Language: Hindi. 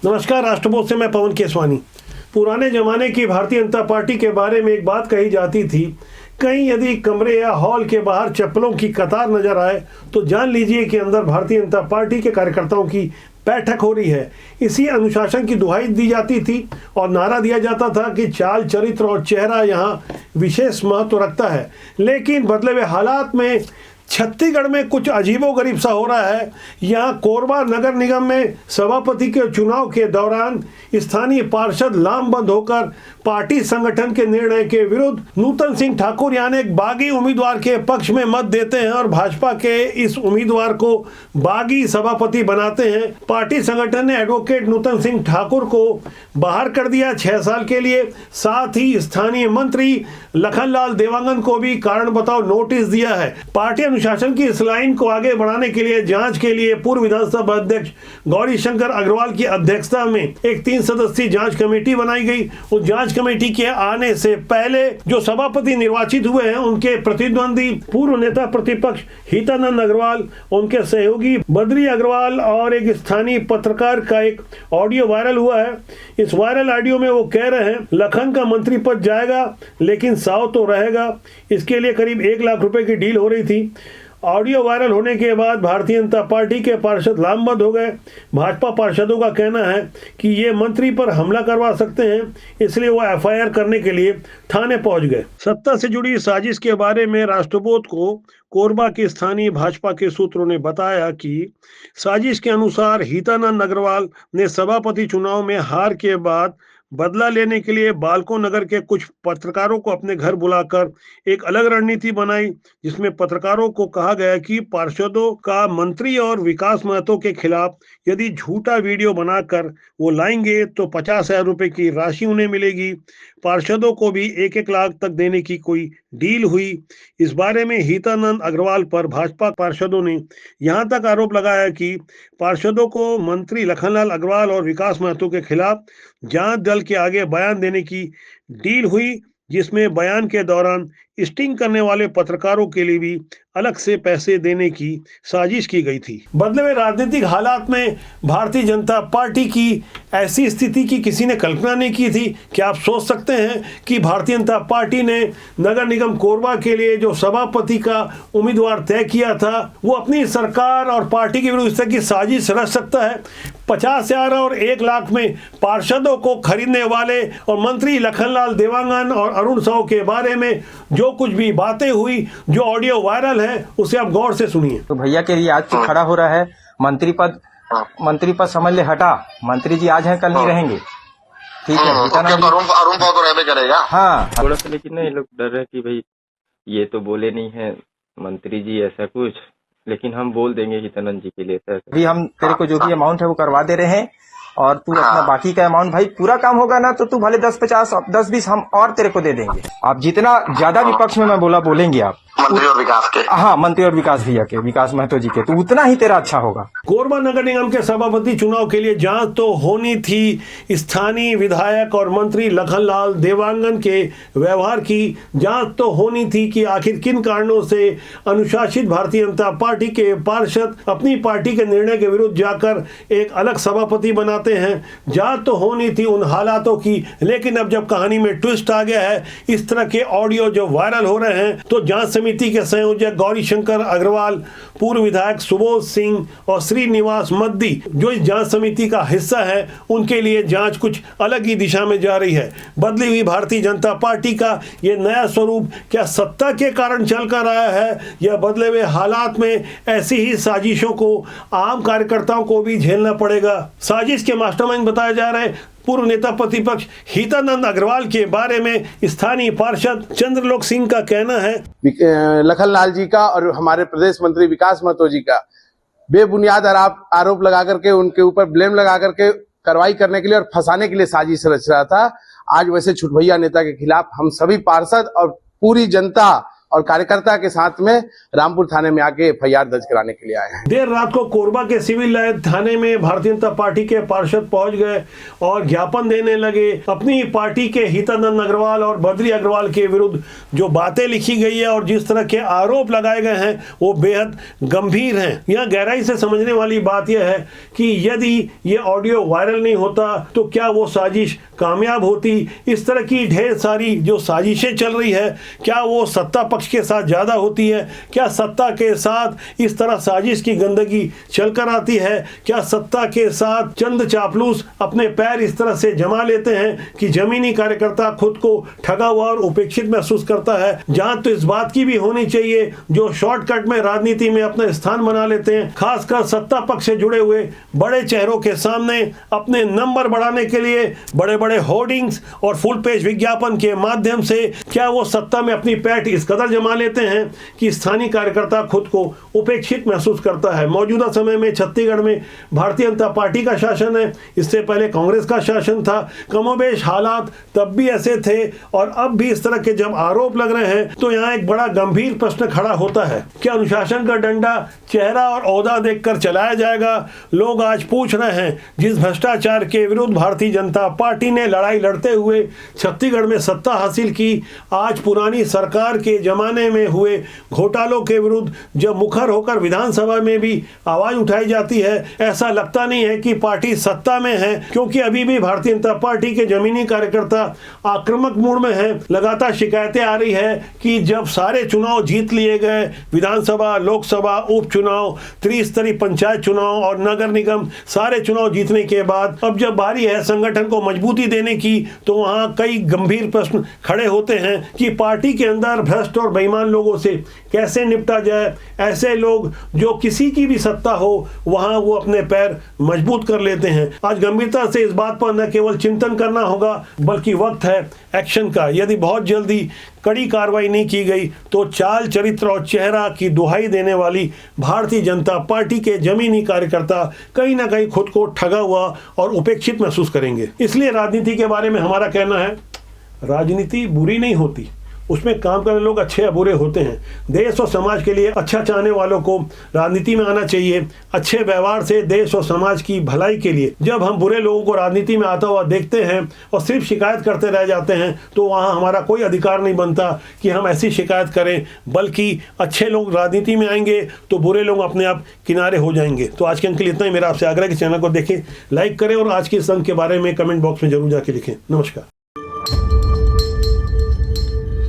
नमस्कार, राष्ट्रबोध से मैं पवन केसवानी। पुराने जमाने की भारतीय जनता पार्टी के बारे में एक बात कही जाती थी, कहीं यदि कमरे या हॉल के बाहर चप्पलों की कतार नजर आए तो जान लीजिए कि अंदर भारतीय जनता पार्टी के कार्यकर्ताओं की बैठक हो रही है। इसी अनुशासन की दुहाई दी जाती थी और नारा दिया जाता था कि चाल, चरित्र और चेहरा यहाँ विशेष महत्व रखता है। लेकिन बदले हुए हालात में छत्तीसगढ़ में कुछ अजीबोगरीब सा हो रहा है। यहाँ कोरबा नगर निगम में सभापति के चुनाव के दौरान स्थानीय पार्षद लामबंद होकर पार्टी संगठन के निर्णय के विरुद्ध नूतन सिंह ठाकुर यानी एक बागी उम्मीदवार के पक्ष में मत देते हैं और भाजपा के इस उम्मीदवार को बागी सभापति बनाते हैं। पार्टी संगठन ने एडवोकेट नूतन सिंह ठाकुर को बाहर कर दिया 6 साल के लिए। साथ ही स्थानीय मंत्री लखनलाल देवांगन को भी कारण बताओ नोटिस दिया है। पार्टी अनुशासन की इस लाइन को आगे बढ़ाने के लिए जांच के लिए पूर्व विधानसभा अध्यक्ष गौरीशंकर अग्रवाल की अध्यक्षता में एक 3 सदस्यीय जांच कमेटी बनाई गई। उस जांच कमेटी के आने से पहले जो सभापति निर्वाचित हुए हैं उनके प्रतिद्वंदी पूर्व नेता प्रतिपक्ष हितानंद अग्रवाल, उनके सहयोगी बद्री अग्रवाल और एक स्थानीय पत्रकार का एक ऑडियो वायरल हुआ है। इस वायरल ऑडियो में वो कह रहे हैं लखन का मंत्री पद जाएगा लेकिन साव तो रहेगा। इसके लिए करीब 1 लाख रुपए की डील हो रही थी। ऑडियो वायरल होने के बाद भारतीय जनता पार्टी के पार्षद लामबंद हो गए। भाजपा पार्षदों का कहना है कि ये मंत्री पर हमला करवा सकते हैं, इसलिए वो एफआईआर करने के लिए थाने पहुंच गए। सत्ता से जुड़ी साजिश के बारे में राष्ट्रबोध को कोरबा के स्थानीय भाजपा के सूत्रों ने बताया कि साजिश के अनुसार हितानंद अग्रवाल ने सभापति चुनाव में हार के बाद बदला लेने के लिए बालको नगर के कुछ पत्रकारों को अपने घर बुलाकर एक अलग रणनीति बनाई, जिसमें पत्रकारों को कहा गया कि पार्षदों का मंत्री और विकास महतो के खिलाफ यदि झूठा वीडियो बनाकर वो लाएंगे तो 50,000 रुपए की राशि उन्हें मिलेगी। पार्षदों को भी 1-1 लाख तक देने की कोई डील हुई। इस बारे में हितानंद अग्रवाल पर भाजपा पार्षदों ने यहां तक आरोप लगाया कि पार्षदों को मंत्री लखनलाल अग्रवाल और विकास महतो के खिलाफ जांच दल के आगे बयान देने की डील हुई, जिसमें बयान के दौरान स्टिंग करने वाले पत्रकारों के लिए भी अलग से पैसे देने की साजिश की गई थी। बदले हुए राजनीतिक हालात में भारतीय जनता पार्टी की ऐसी स्थिति की किसी ने कल्पना नहीं की थी। क्या आप सोच सकते हैं कि भारतीय जनता पार्टी ने नगर निगम कोरबा के लिए जो सभापति का उम्मीदवार तय किया था वो अपनी सरकार और पार्टी के विरुद्ध इस तरह की साजिश रच सकता है? 50,000 और 1 लाख में पार्षदों को खरीदने वाले और मंत्री लखनलाल देवांगन और अरुण साव के बारे में जो कुछ भी बातें हुई, जो ऑडियो वायरल है, उसे आप गौर से सुनिए। तो भैया के लिए आज तो खड़ा हो रहा है मंत्री पद समझ ले हटा। मंत्री जी आज हैं कल नहीं रहेंगे, ठीक है। अरुण तो रहने करेगा। हाँ थोड़ा सा, लेकिन ये लोग डर रहे कि भाई ये तो बोले नहीं है मंत्री जी ऐसा कुछ, लेकिन हम बोल देंगे हितानंद जी के लिए सर। अभी हम तेरे को जो भी अमाउंट है वो करवा दे रहे हैं और तू अपना बाकी का अमाउंट, भाई पूरा काम होगा ना तो तू भले 10-50 10-20 हम और तेरे को दे देंगे। आप जितना ज्यादा विपक्ष में मैं बोलेंगे आप मंत्री और विकास के, हाँ मंत्री और विकास भैया के, विकास महतो जी के, तो उतना ही तेरा अच्छा होगा। कोरबा नगर निगम के सभापति चुनाव के लिए जांच तो होनी थी। स्थानीय विधायक और मंत्री लखनलाल देवांगन के व्यवहार की जांच तो होनी थी कि आखिर किन कारणों से अनुशासित भारतीय जनता पार्टी के पार्षद अपनी पार्टी के निर्णय के विरुद्ध जाकर एक अलग सभापति बनाते हैं। जांच तो होनी थी उन हालातों की, लेकिन अब जब कहानी में ट्विस्ट आ गया है, इस तरह के ऑडियो जो वायरल हो रहे हैं, तो जांच समिति के संयोजक गौरीशंकर अग्रवाल, पूर्व विधायक सुबोध सिंह और श्रीनिवास मद्दी जो इस जांच समिति का हिस्सा है, उनके लिए जांच कुछ अलग ही दिशा में जा रही है। बदली हुई भारतीय जनता पार्टी का ये नया स्वरूप क्या सत्ता के कारण चल कर आया है या बदले हुए हालात में ऐसी ही साजिशों को आम कार्यकर्ताओं को भी झेलना पड़ेगा? साजिश के मास्टरमाइंड बताए जा रहे पूर्व नेता प्रतिपक्ष हितानंद अग्रवाल के बारे में स्थानीय पार्षद चंद्रलोक सिंह का कहना है, लखनलाल जी का और हमारे प्रदेश मंत्री विकास महतो जी का बेबुनियाद आरोप लगा करके उनके ऊपर ब्लेम लगा करके कार्रवाई करने के लिए और फंसाने के लिए साजिश रच रहा था। आज वैसे छुटभैया नेता के खिलाफ हम सभी पार्षद और पूरी जनता और कार्यकर्ता के साथ में रामपुर थाने में आके FIR दर्ज कराने के लिए आए हैं। देर रात को कोरबा के सिविल लाइन थाने में भारतीय जनता पार्टी के पार्षद पहुंच गए और ज्ञापन देने लगे। अपनी पार्टी के हितानंद अग्रवाल और बद्री अग्रवाल के विरुद्ध जो बातें लिखी गई है और जिस तरह के आरोप लगाए गए हैं वो बेहद गंभीर हैं। यहाँ गहराई से समझने वाली बात यह है कि यदि ये ऑडियो वायरल नहीं होता तो क्या वो साजिश कामयाब होती। इस तरह की ढेर सारी जो साजिशें चल रही है क्या वो सत्ता पक्ष के साथ ज्यादा होती है? क्या सत्ता के साथ इस तरह साजिश की गंदगी चलकर आती है? क्या सत्ता के साथ चंद चापलूस अपने पैर इस तरह से जमा लेते हैं कि जमीनी कार्यकर्ता खुद को ठगा हुआ और उपेक्षित महसूस करता है? जहां तो इस बात की भी होनी चाहिए जो शॉर्टकट में राजनीति में अपना स्थान बना लेते हैं, खासकर सत्ता पक्ष से जुड़े हुए बड़े चेहरों के सामने अपने नंबर बढ़ाने के लिए बड़े बड़े होर्डिंग्स और फुल पेज विज्ञापन के माध्यम से क्या वो सत्ता में अपनी पैठ इस कदर जमा लेते हैं कि स्थानीय कार्यकर्ता खुद को उपेक्षित महसूस करता है। मौजूदा समय में छत्तीसगढ़ में भारतीय जनता पार्टी का शासन है, इससे पहले कांग्रेस का शासन था। कमोबेश हालात तब भी ऐसे थे और अब भी इस तरह के जब आरोप लग रहे हैं तो यहाँ एक बड़ा गंभीर प्रश्न खड़ा होता है, क्या अनुशासन का डंडा चेहरा और ओहदा देखकर चलाया जाएगा? लोग आज पूछ रहे हैं जिस भ्रष्टाचार के विरुद्ध भारतीय जनता पार्टी ने लड़ाई लड़ते हुए छत्तीसगढ़ में सत्ता हासिल की, आज पुरानी सरकार के जमाने में हुए घोटालों के विरुद्ध जब मुखर होकर विधानसभा में भी आवाज उठाई जाती है, ऐसा लगता नहीं है कि पार्टी सत्ता में है, क्योंकि अभी भी भारतीय जनता पार्टी के जमीनी कार्यकर्ता आक्रामक मूड में हैं। लगातार शिकायतें आ रही है कि जब सारे चुनाव जीत लिए गए, विधानसभा, लोकसभा, उपचुनाव, त्रिस्तरीय पंचायत चुनाव और नगर निगम सारे चुनाव जीतने के बाद अब जब बारी है संगठन को मजबूती देने की तो वहां कई गंभीर प्रश्न खड़े होते हैं कि पार्टी के अंदर भ्रष्ट और बेईमान लोगों से कैसे निपटा जाए। ऐसे लोग जो किसी की भी सत्ता हो वहां वो अपने पैर मजबूत कर लेते हैं। आज गंभीरता से इस बात पर न केवल चिंतन करना होगा बल्कि वक्त है एक्शन का। यदि बहुत जल्दी कड़ी कार्रवाई नहीं की गई तो चाल, चरित्र और चेहरा की दुहाई देने वाली भारतीय जनता पार्टी के जमीनी कार्यकर्ता कहीं ना कहीं खुद को ठगा हुआ और उपेक्षित महसूस करेंगे। इसलिए राजनीति के बारे में हमारा कहना है, राजनीति बुरी नहीं होती, उसमें काम करने लोग अच्छे या बुरे होते हैं। देश और समाज के लिए अच्छा चाहने वालों को राजनीति में आना चाहिए, अच्छे व्यवहार से देश और समाज की भलाई के लिए। जब हम बुरे लोगों को राजनीति में आता हुआ देखते हैं और सिर्फ शिकायत करते रह जाते हैं तो वहाँ हमारा कोई अधिकार नहीं बनता कि हम ऐसी शिकायत करें, बल्कि अच्छे लोग राजनीति में आएंगे तो बुरे लोग अपने आप किनारे हो जाएंगे। तो आज के अंक के लिए इतना ही। मेरा आपसे आग्रह है कि चैनल को देखें, लाइक करें और आज के इस अंक के बारे में कमेंट बॉक्स में जरूर जाके लिखें। नमस्कार।